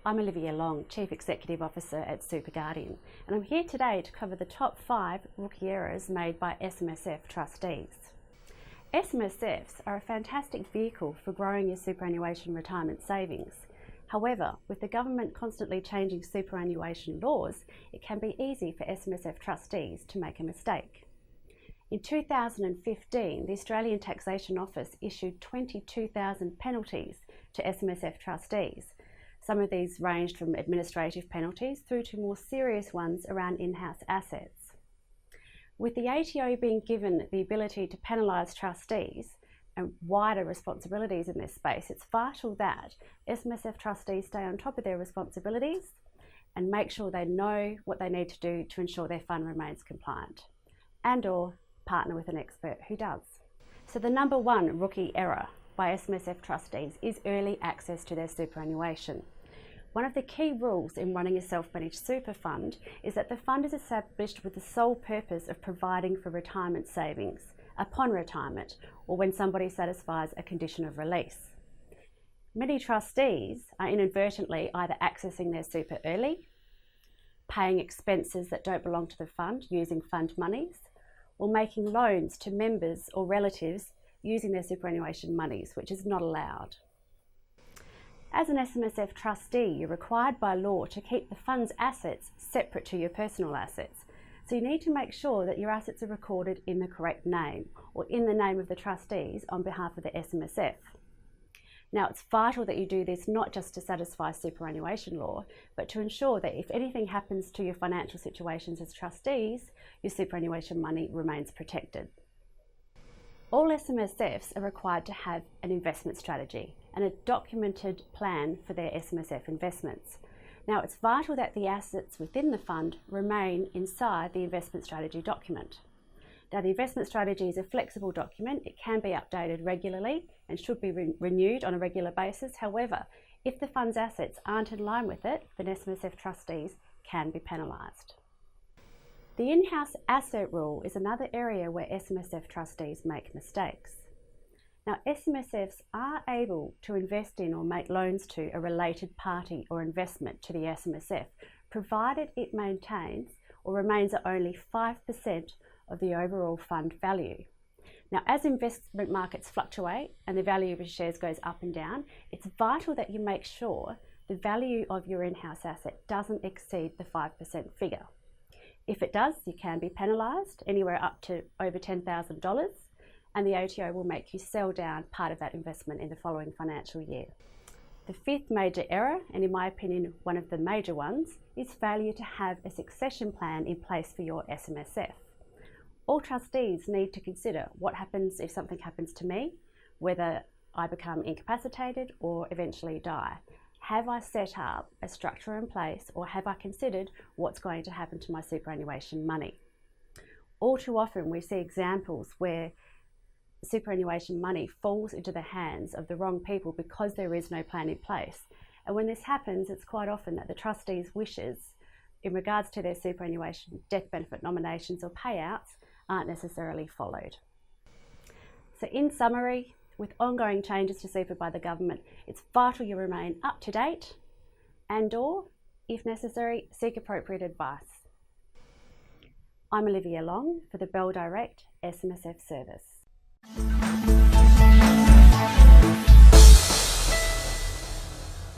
I'm Olivia Long, Chief Executive Officer at SuperGuardian, and I'm here today to cover the top 5 rookie errors made by SMSF trustees. SMSFs are a fantastic vehicle for growing your superannuation retirement savings. However, with the government constantly changing superannuation laws, it can be easy for SMSF trustees to make a mistake. In 2015, the Australian Taxation Office issued 22,000 penalties to SMSF trustees. Some of these ranged from administrative penalties through to more serious ones around in-house assets. With the ATO being given the ability to penalise trustees and wider responsibilities in this space, it's vital that SMSF trustees stay on top of their responsibilities and make sure they know what they need to do to ensure their fund remains compliant, and/or partner with an expert who does. So the number 1 rookie error by SMSF trustees is early access to their superannuation. One of the key rules in running a self-managed super fund is that the fund is established with the sole purpose of providing for retirement savings upon retirement or when somebody satisfies a condition of release. Many trustees are inadvertently either accessing their super early, paying expenses that don't belong to the fund using fund monies, or making loans to members or relatives using their superannuation monies, which is not allowed. As an SMSF trustee, you're required by law to keep the fund's assets separate to your personal assets. So you need to make sure that your assets are recorded in the correct name or in the name of the trustees on behalf of the SMSF. Now, it's vital that you do this not just to satisfy superannuation law, but to ensure that if anything happens to your financial situations as trustees, your superannuation money remains protected. All SMSFs are required to have an investment strategy and a documented plan for their SMSF investments. Now, it's vital that the assets within the fund remain inside the investment strategy document. Now, the investment strategy is a flexible document. It can be updated regularly and should be renewed on a regular basis. However, if the fund's assets aren't in line with it, then SMSF trustees can be penalised. The in-house asset rule is another area where SMSF trustees make mistakes. Now, SMSFs are able to invest in or make loans to a related party or investment to the SMSF, provided it maintains or remains at only 5% of the overall fund value. Now, as investment markets fluctuate and the value of your shares goes up and down, it's vital that you make sure the value of your in-house asset doesn't exceed the 5% figure. If it does, you can be penalised anywhere up to over $10,000, and the ATO will make you sell down part of that investment in the following financial year. The 5th major error, and in my opinion one of the major ones, is failure to have a succession plan in place for your SMSF. All trustees need to consider what happens if something happens to me, whether I become incapacitated or eventually die. Have I set up a structure in place, or have I considered what's going to happen to my superannuation money? All too often we see examples where superannuation money falls into the hands of the wrong people because there is no plan in place. And when this happens, it's quite often that the trustees' wishes in regards to their superannuation death benefit nominations or payouts aren't necessarily followed. So in summary, with ongoing changes to super by the government, it's vital you remain up to date and/or, if necessary, seek appropriate advice. I'm Olivia Long for the Bell Direct SMSF service.